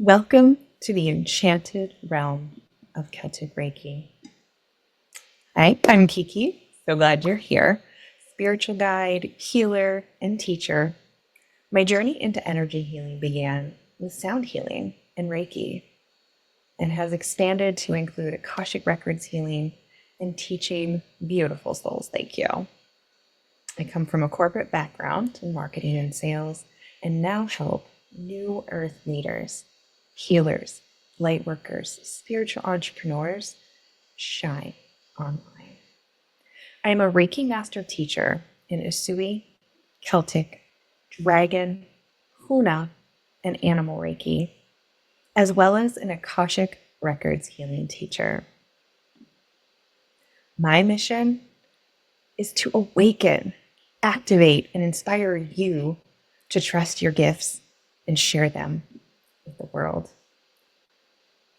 Welcome to the enchanted realm of Celtic Reiki. Hi, I'm Kiki. So glad you're here. Spiritual guide, healer, and teacher. My journey into energy healing began with sound healing and Reiki and has expanded to include Akashic Records healing and teaching beautiful souls like you. I come from a corporate background in marketing and sales and now help new earth leaders, healers, light workers, spiritual entrepreneurs shine online. I am a Reiki master teacher in Usui, Celtic, Dragon, Huna, and Animal Reiki, as well as an Akashic Records healing teacher. My mission is to awaken, activate, and inspire you to trust your gifts and share them with the world.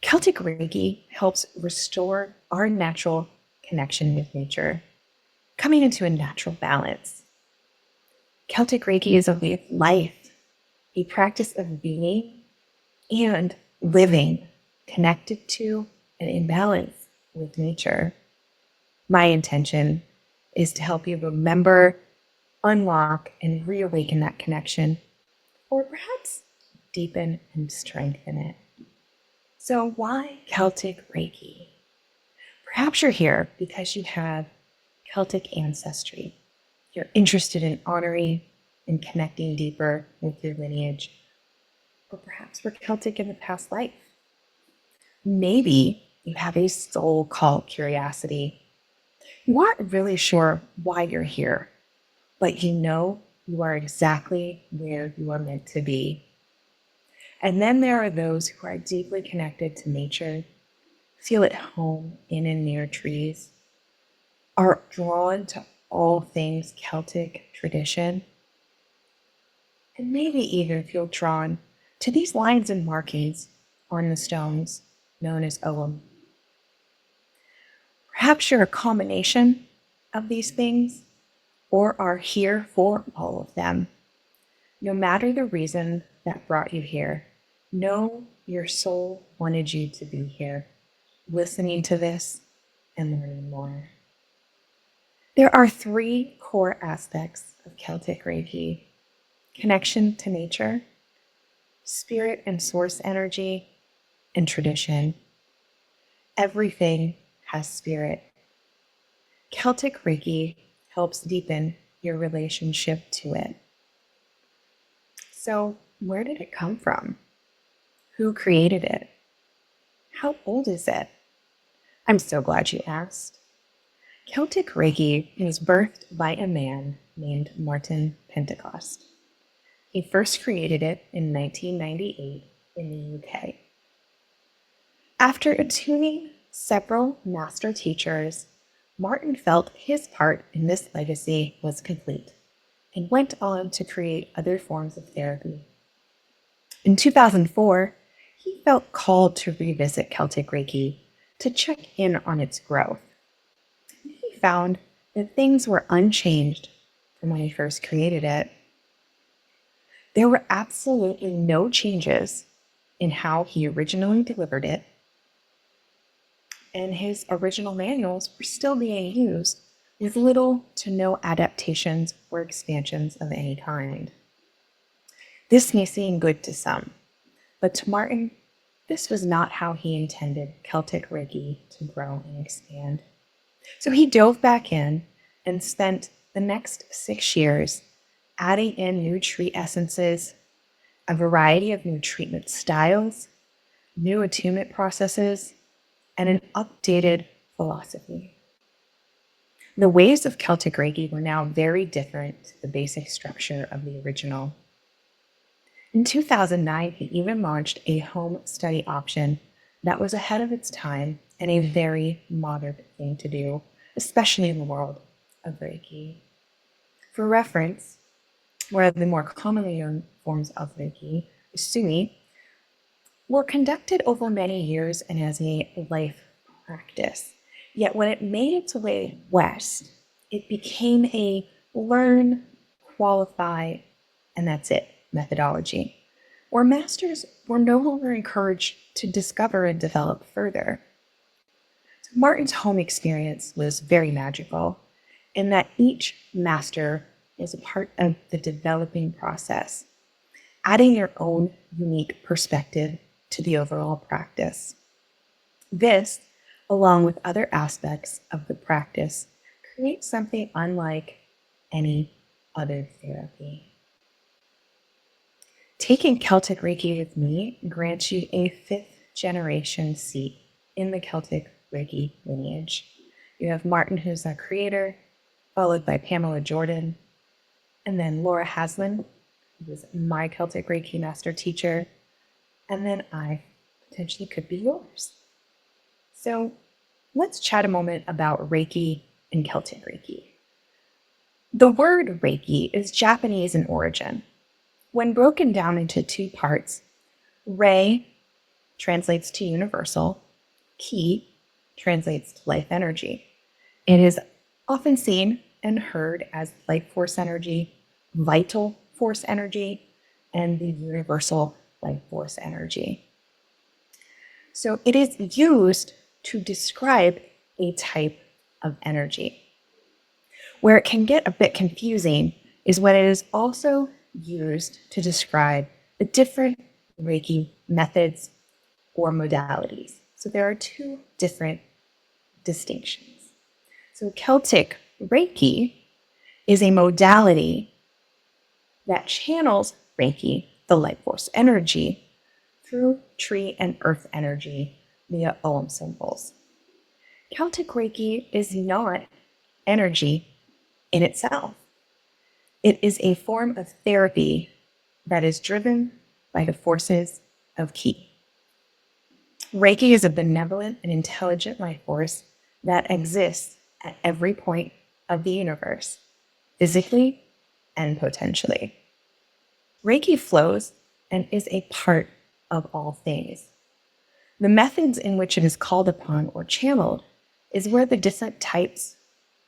Celtic Reiki helps restore our natural connection with nature, coming into a natural balance. Celtic Reiki is a way of life, a practice of being and living connected to and in balance with nature. My intention is to help you remember, unlock, and reawaken that connection, or perhaps deepen and strengthen it. So why Celtic Reiki? Perhaps you're here because you have Celtic ancestry. You're interested in honoring and connecting deeper with your lineage. Or perhaps we're Celtic in the past life. Maybe you have a soul call curiosity. You aren't really sure why you're here, but you know you are exactly where you are meant to be. And then there are those who are deeply connected to nature, feel at home in and near trees, are drawn to all things Celtic tradition, and maybe even feel drawn to these lines and markings on the stones known as Ogham. Perhaps you're a combination of these things or are here for all of them. No matter the reason that brought you here, know your soul wanted you to be here, listening to this and learning more. There are three core aspects of Celtic Reiki: connection to nature, spirit and source energy, and tradition. Everything has spirit. Celtic Reiki helps deepen your relationship to it. So, where did it come from? Who created it? How old is it? I'm so glad you asked. Celtic Reiki was birthed by a man named Martin Pentecost. He first created it in 1998 in the UK. After attuning several master teachers, Martin felt his part in this legacy was complete and went on to create other forms of therapy. In 2004, he felt called to revisit Celtic Reiki to check in on its growth. He found that things were unchanged from when he first created it. There were absolutely no changes in how he originally delivered it, and his original manuals were still being used with little to no adaptations or expansions of any kind. This may seem good to some, but to Martin, this was not how he intended Celtic Reiki to grow and expand. So he dove back in and spent the next 6 years adding in new tree essences, a variety of new treatment styles, new attunement processes, and an updated philosophy. The ways of Celtic Reiki were now very different to the basic structure of the original. In 2009, he even launched a home study option that was ahead of its time and a very modern thing to do, especially in the world of Reiki. For reference, one of the more commonly known forms of Reiki, Usui, were conducted over many years and as a life practice. Yet when it made its way west, it became a learn, qualify, and that's it methodology. or masters were no longer encouraged to discover and develop further. So Martin's home experience was very magical in that each master is a part of the developing process, adding their own unique perspective to the overall practice. This, along with other aspects of the practice, creates something unlike any other therapy. Taking Celtic Reiki with me grants you a 5th generation seat in the Celtic Reiki lineage. You have Martin, who's our creator, followed by Pamela Jordan, and then Laura Haslam, who is my Celtic Reiki master teacher, and then I potentially could be yours. So let's chat a moment about Reiki and Celtic Reiki. The word Reiki is Japanese in origin. When broken down into 2 parts, Rei translates to universal, Ki translates to life energy. It is often seen and heard as life force energy, vital force energy, and the universal life force energy. So it is used to describe a type of energy. Where it can get a bit confusing is when it is also used to describe the different Reiki methods or modalities. So there are 2 different distinctions. So Celtic Reiki is a modality that channels Reiki, the life force energy, through tree and earth energy via Ogham symbols. Celtic Reiki is not energy in itself. It is a form of therapy that is driven by the forces of Ki. Reiki is a benevolent and intelligent life force that exists at every point of the universe, physically and potentially. Reiki flows and is a part of all things. The methods in which it is called upon or channeled is where the different types,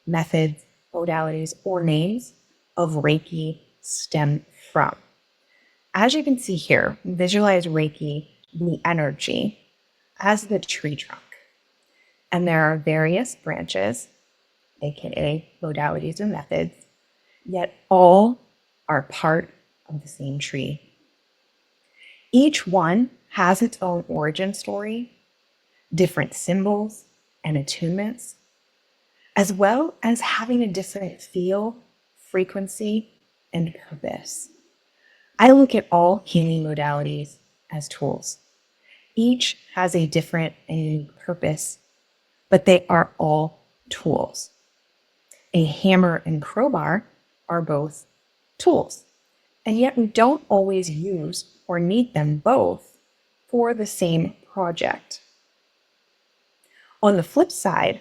methods, modalities, or names of Reiki stem from. As you can see here, visualize Reiki, the energy, as the tree trunk. And there are various branches, aka modalities or methods, yet all are part of the same tree. Each one has its own origin story, different symbols and attunements, as well as having a different feel, frequency, and purpose. I look at all healing modalities as tools. Each has a different and unique purpose, but they are all tools. A hammer and crowbar are both tools, and yet we don't always use or need them both for the same project. On the flip side,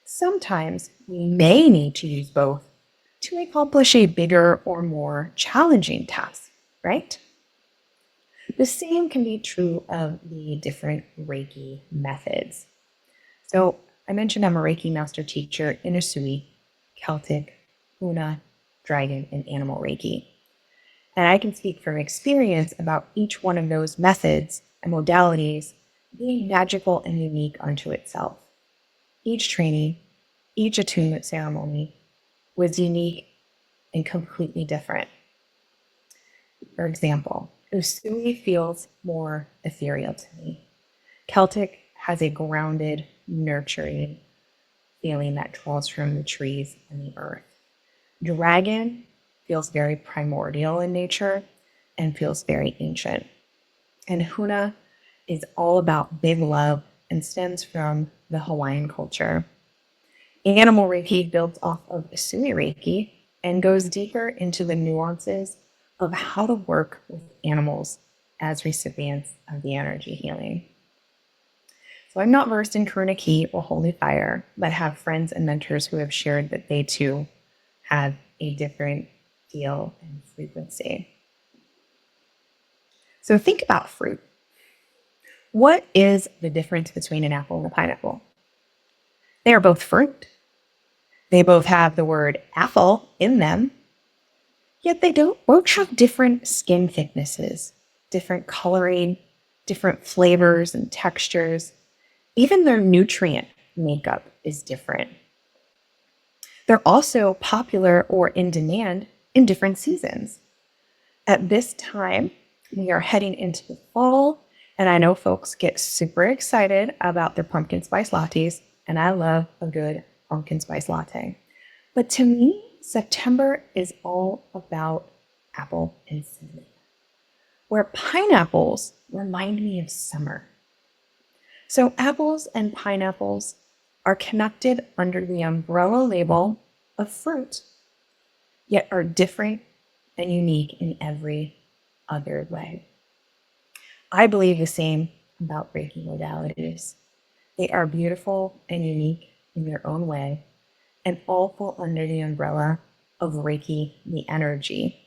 sometimes we may need to use both to accomplish a bigger or more challenging task, right? The same can be true of the different Reiki methods. So I mentioned I'm a Reiki master teacher in Usui, Celtic, Huna, Dragon, and Animal Reiki. And I can speak from experience about each one of those methods and modalities being magical and unique unto itself. Each training, each attunement ceremony was unique and completely different. For example, Usui feels more ethereal to me. Celtic has a grounded, nurturing feeling that draws from the trees and the earth. Dragon feels very primordial in nature and feels very ancient. And Huna is all about big love and stems from the Hawaiian culture. Animal Reiki builds off of Usui Reiki and goes deeper into the nuances of how to work with animals as recipients of the energy healing. So I'm not versed in Karuna Ki or Holy Fire, but have friends and mentors who have shared that they too have a different feel and frequency. So think about fruit. What is the difference between an apple and a pineapple? They are both fruit. They both have the word apple in them, yet they don't both have different skin thicknesses, different coloring, different flavors and textures. Even their nutrient makeup is different. They're also popular or in demand in different seasons. At this time, we are heading into the fall, and I know folks get super excited about their pumpkin spice lattes, and I love a good pumpkin spice latte. But to me, September is all about apple and cinnamon, where pineapples remind me of summer. So apples and pineapples are connected under the umbrella label of fruit, yet are different and unique in every other way. I believe the same about Reiki modalities. They are beautiful and unique in their own way, and all fall under the umbrella of Reiki, the energy.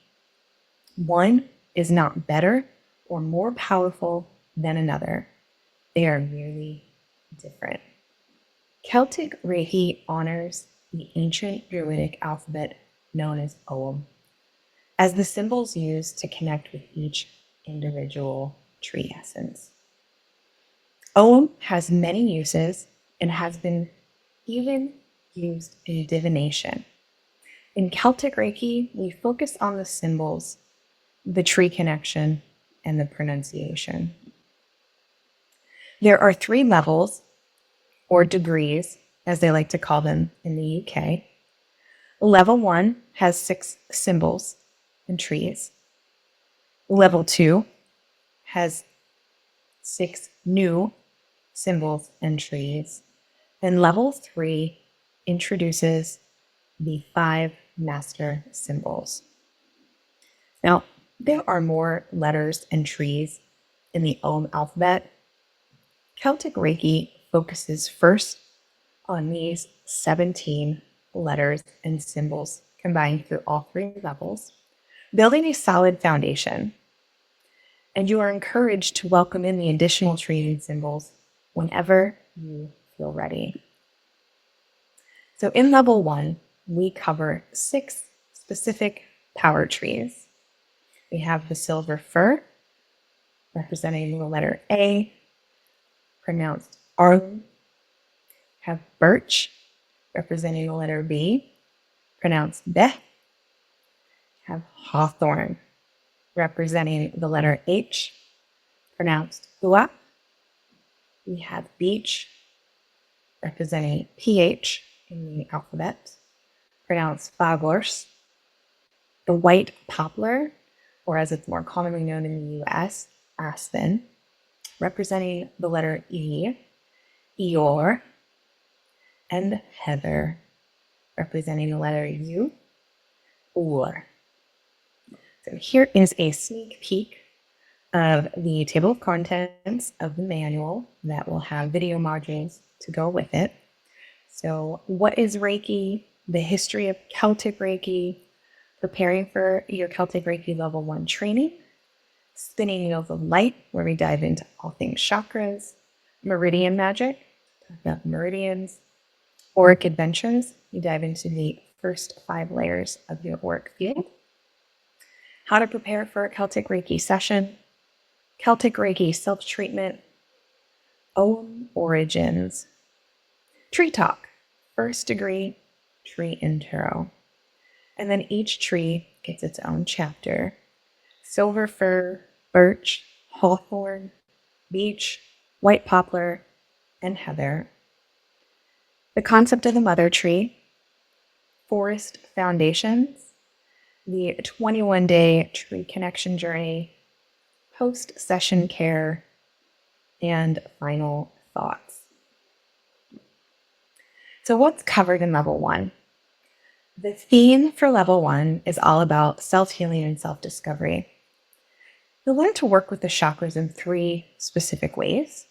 One is not better or more powerful than another. They are merely different. Celtic Reiki honors the ancient Druidic alphabet known as Ogham as the symbols used to connect with each individual tree essence. Ogham has many uses and has been even used in divination. In Celtic Reiki, we focus on the symbols, the tree connection, and the pronunciation. There are 3 levels, or degrees, as they like to call them in the UK. Level 1 has 6 symbols and trees. Level 2 has 6 new symbols and trees. And level 3 introduces the 5 master symbols. Now, there are more letters and trees in the Ogham alphabet. Celtic Reiki focuses first on these 17 letters and symbols combined through all 3 levels, building a solid foundation. And you are encouraged to welcome in the additional trees and symbols whenever you feel ready. So in level 1, we cover 6 specific power trees. We have the silver fir, representing the letter A, pronounced Arlum. Have birch, representing the letter B, pronounced Beh. Have hawthorn, representing the letter H, pronounced Hua. We have beech, representing PH in the alphabet, pronounced Fagors. The white poplar, or as it's more commonly known in the US, aspen, representing the letter E, Eeyore, and heather, representing the letter U, Or. So here is a sneak peek of the table of contents of the manual that will have video modules to go with it. So what is Reiki? The history of Celtic Reiki, preparing for your Celtic Reiki level 1 training, spinning wheels of light, where we dive into all things chakras, meridian magic, talk about meridians, auric adventures, we dive into the first 5 layers of your auric field, how to prepare for a Celtic Reiki session, Celtic Reiki self-treatment, Ogham origins, tree talk, first degree tree intro, and then each tree gets its own chapter: silver fir, birch, hawthorn, beech, white poplar, and heather. The concept of the mother tree, forest foundations, the 21-day tree connection journey, post-session care, and final thoughts. So what's covered in level 1? The theme for level 1 is all about self-healing and self-discovery. You'll learn to work with the chakras in 3 specific ways.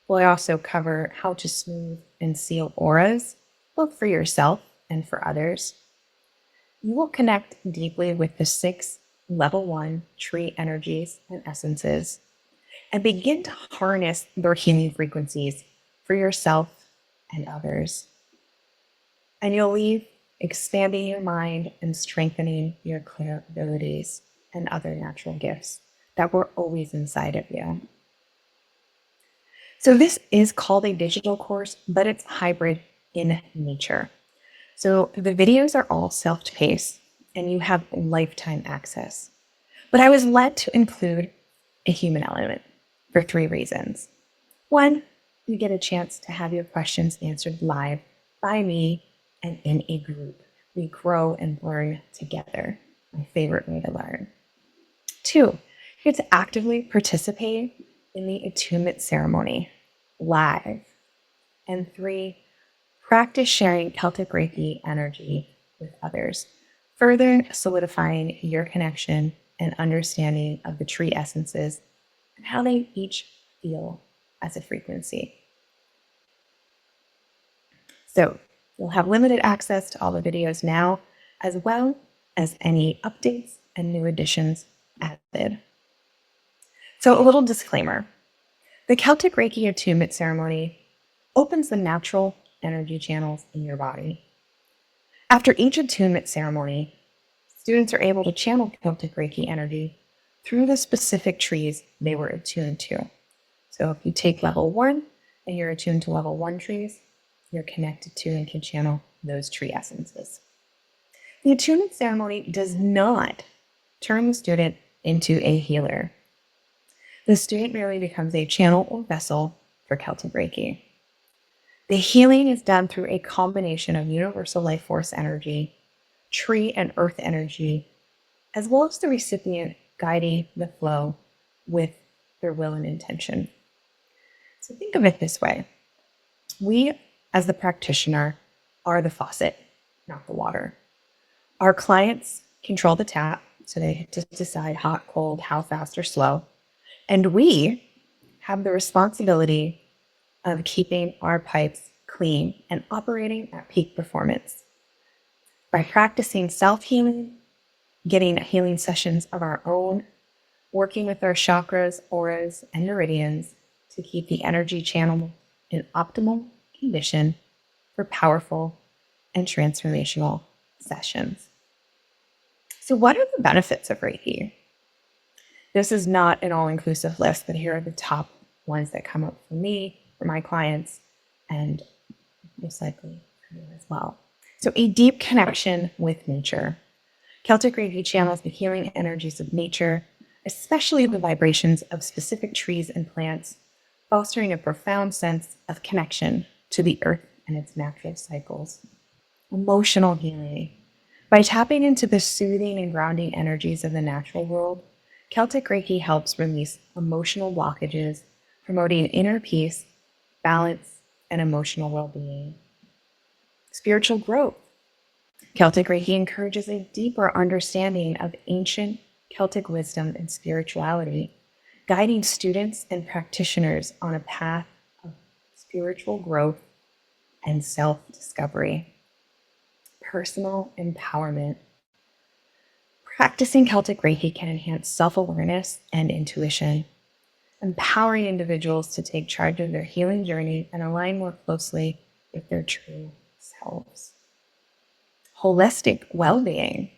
We'll also cover how to smooth and seal auras, both for yourself and for others. You will connect deeply with the 6 level 1 tree energies and essences and begin to harness their healing frequencies for yourself and others. And you'll leave expanding your mind and strengthening your clear abilities and other natural gifts that were always inside of you. So this is called a digital course, but it's hybrid in nature. So the videos are all self-paced and you have lifetime access. But I was led to include a human element for 3 reasons. 1, you get a chance to have your questions answered live by me and in a group. We grow and learn together. My favorite way to learn. 2, you get to actively participate in the attunement ceremony live. And 3, practice sharing Celtic Reiki energy with others, further solidifying your connection and understanding of the tree essences and how they each feel as a frequency. So you'll have limited access to all the videos now, as well as any updates and new additions added. So a little disclaimer. The Celtic Reiki attunement ceremony opens the natural energy channels in your body. After each attunement ceremony, students are able to channel Celtic Reiki energy through the specific trees they were attuned to. So if you take level 1 and you're attuned to level 1 trees, you're connected to and can channel those tree essences. The attunement ceremony does not turn the student into a healer. The student merely becomes a channel or vessel for Celtic Reiki. The healing is done through a combination of universal life force energy, tree and earth energy, as well as the recipient guiding the flow with their will and intention. So think of it this way. We, as the practitioner, are the faucet, not the water. Our clients control the tap, so they just decide hot, cold, how fast or slow. And we have the responsibility of keeping our pipes clean and operating at peak performance. By practicing self-healing, getting healing sessions of our own, working with our chakras, auras, and meridians to keep the energy channel in optimal condition for powerful and transformational sessions. So what are the benefits of Reiki? This is not an all-inclusive list, but here are the top ones that come up for me, for my clients, and most likely for you as well. So a deep connection with nature. Celtic Reiki channels the healing energies of nature, especially the vibrations of specific trees and plants, fostering a profound sense of connection to the earth and its natural cycles. Emotional healing. By tapping into the soothing and grounding energies of the natural world, Celtic Reiki helps release emotional blockages, promoting inner peace, balance, and emotional well-being. Spiritual growth. Celtic Reiki encourages a deeper understanding of ancient Celtic wisdom and spirituality, guiding students and practitioners on a path of spiritual growth and self-discovery. Personal empowerment. Practicing Celtic Reiki can enhance self-awareness and intuition, empowering individuals to take charge of their healing journey and align more closely with their true selves. Holistic well-being.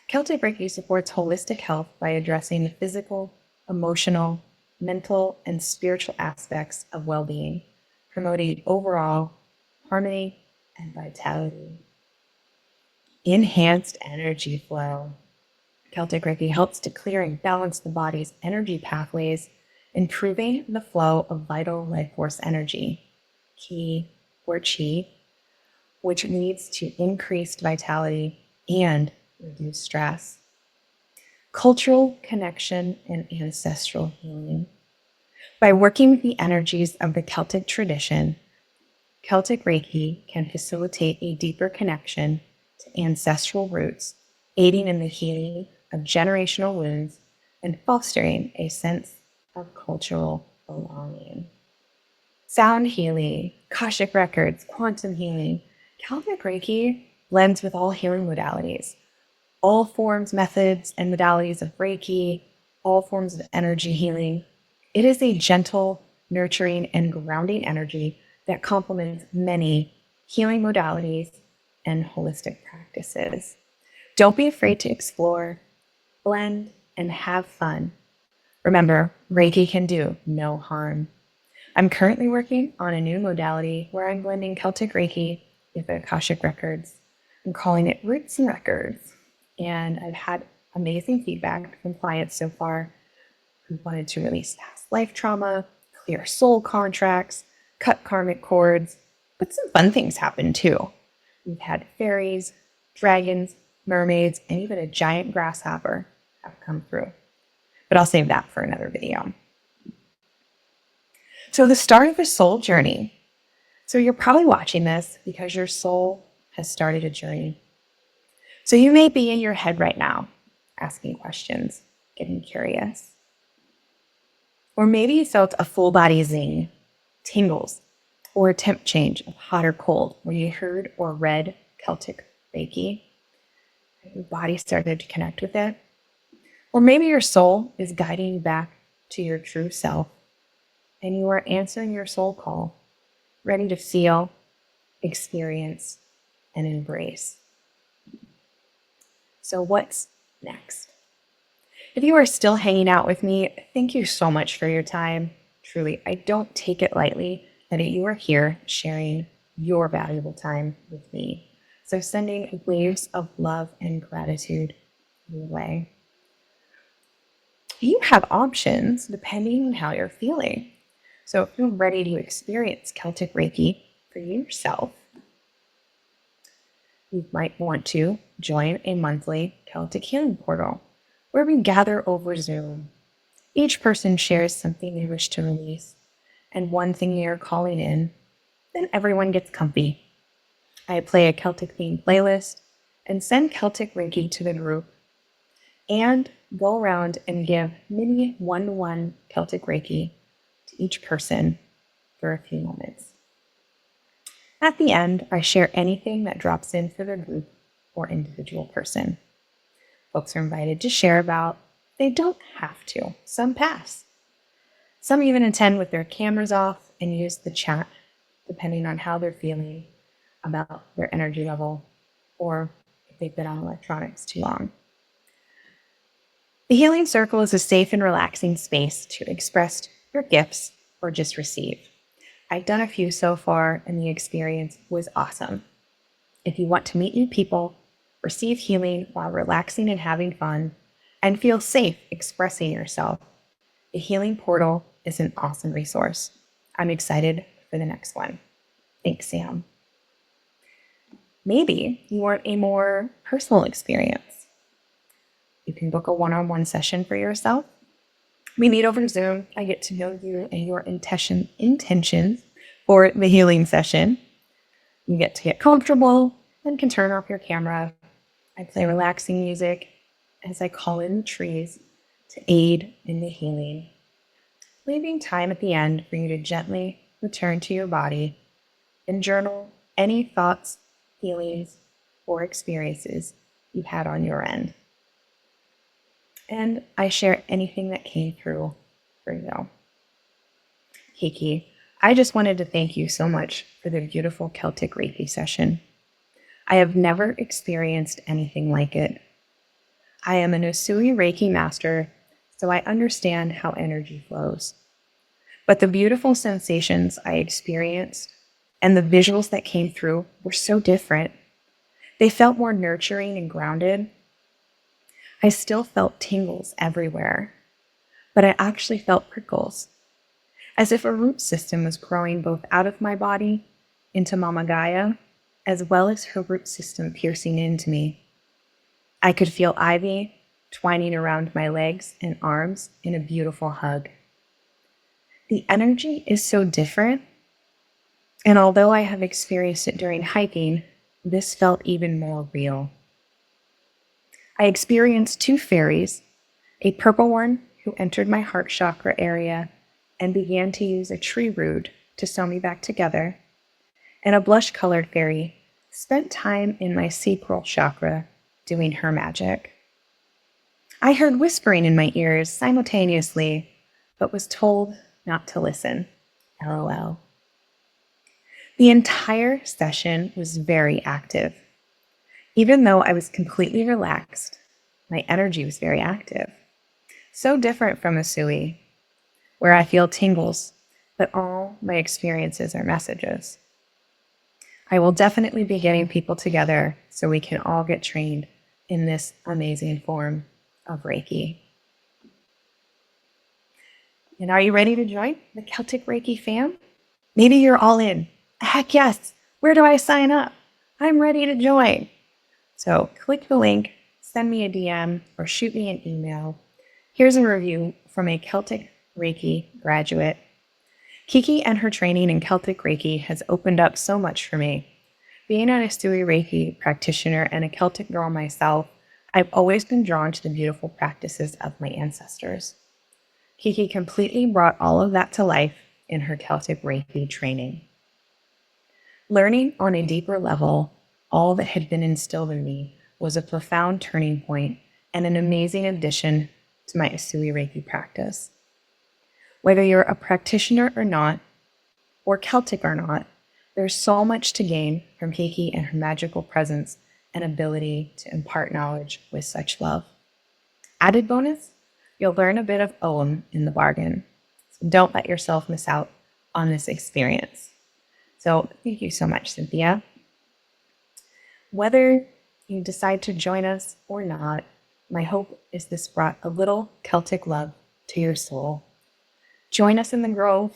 Celtic Reiki supports holistic health by addressing the physical, emotional, mental, and spiritual aspects of well-being, promoting overall harmony and vitality. Enhanced energy flow. Celtic Reiki helps to clear and balance the body's energy pathways, improving the flow of vital life force energy, Ki or Chi, which leads to increased vitality and reduced stress. Cultural connection and ancestral healing. By working with the energies of the Celtic tradition, Celtic Reiki can facilitate a deeper connection to ancestral roots, aiding in the healing of generational wounds and fostering a sense of cultural belonging. Sound healing, Akashic Records, quantum healing. Celtic Reiki blends with all healing modalities, all forms, methods, and modalities of Reiki, all forms of energy healing. It is a gentle, nurturing, and grounding energy that complements many healing modalities and holistic practices. Don't be afraid to explore, blend, and have fun Remember, Reiki can do no harm. I'm currently working on a new modality where I'm blending Celtic Reiki with Akashic Records. I'm calling it Roots and Records. And I've had amazing feedback from clients so far who wanted to release past life trauma, clear soul contracts, cut karmic cords, but some fun things happen too. We've had fairies, dragons, mermaids, and even a giant grasshopper have come through. But I'll save that for another video. So the start of a soul journey. So you're probably watching this because your soul has started a journey. So you may be in your head right now, asking questions, getting curious. Or maybe you felt a full body zing, tingles, or a temp change of hot or cold when you heard or read Celtic Reiki. Your body started to connect with it. Or maybe your soul is guiding you back to your true self, and you are answering your soul call, ready to feel, experience, and embrace. So what's next? If you are still hanging out with me, thank you so much for your time. Truly, I don't take it lightly that you are here sharing your valuable time with me. So sending waves of love and gratitude your way. You have options depending on how you're feeling. So if you're ready to experience Celtic Reiki for yourself, you might want to join a monthly Celtic healing portal where we gather over Zoom. Each person shares something they wish to release and one thing they are calling in. Then everyone gets comfy. I play a Celtic themed playlist and send Celtic Reiki to the group and go around and give mini one-to-one Celtic Reiki to each person for a few moments. At the end, I share anything that drops in for the group or individual person. Folks are invited to share about. They don't have to. Some pass. Some even attend with their cameras off and use the chat, depending on how they're feeling about their energy level or if they've been on electronics too long. The Healing Circle is a safe and relaxing space to express your gifts or just receive. I've done a few so far, and the experience was awesome. If you want to meet new people, receive healing while relaxing and having fun, and feel safe expressing yourself, the Healing Portal is an awesome resource. I'm excited for the next one. Thanks, Sam. Maybe you want a more personal experience. You can book a one-on-one session for yourself. We meet over Zoom. I get to know you and your intentions for the healing session. You get to get comfortable and can turn off your camera. I play relaxing music as I call in the trees to aid in the healing, leaving time at the end for you to gently return to your body and journal any thoughts, feelings, or experiences you've had on your end. And I share anything that came through for you. Kiki, I just wanted to thank you so much for the beautiful Celtic Reiki session. I have never experienced anything like it. I am an Usui Reiki master, so I understand how energy flows. But the beautiful sensations I experienced and the visuals that came through were so different. They felt more nurturing and grounded. I still felt tingles everywhere, but I actually felt prickles, as if a root system was growing both out of my body into Mama Gaia, as well as her root system piercing into me. I could feel ivy twining around my legs and arms in a beautiful hug. The energy is so different, and although I have experienced it during hiking, this felt even more real. I experienced two fairies, a purple one who entered my heart chakra area and began to use a tree root to sew me back together, and a blush-colored fairy spent time in my sacral chakra doing her magic. I heard whispering in my ears simultaneously, but was told not to listen. LOL. The entire session was very active. Even though I was completely relaxed, my energy was very active. So different from Usui, where I feel tingles, but all my experiences are messages. I will definitely be getting people together so we can all get trained in this amazing form of Reiki. And are you ready to join the Celtic Reiki fam? Maybe you're all in. Heck yes! Where do I sign up? I'm ready to join. So click the link, send me a DM, or shoot me an email. Here's a review from a Celtic Reiki graduate. Kiki and her training in Celtic Reiki has opened up so much for me. Being an Usui Reiki practitioner and a Celtic girl myself, I've always been drawn to the beautiful practices of my ancestors. Kiki completely brought all of that to life in her Celtic Reiki training. Learning on a deeper level all that had been instilled in me was a profound turning point and an amazing addition to my Usui Reiki practice. Whether you're a practitioner or not, or Celtic or not, there's so much to gain from Kiki and her magical presence and ability to impart knowledge with such love. Added bonus, you'll learn a bit of Ogham in the bargain. So don't let yourself miss out on this experience. So thank you so much, Cynthia. Whether you decide to join us or not, my hope is this brought a little Celtic love to your soul. Join us in the grove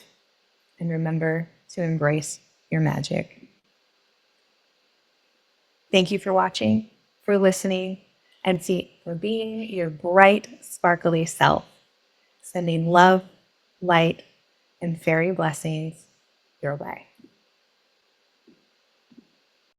and remember to embrace your magic. Thank you for watching, for listening, and for being your bright, sparkly self. Sending love, light, and fairy blessings your way.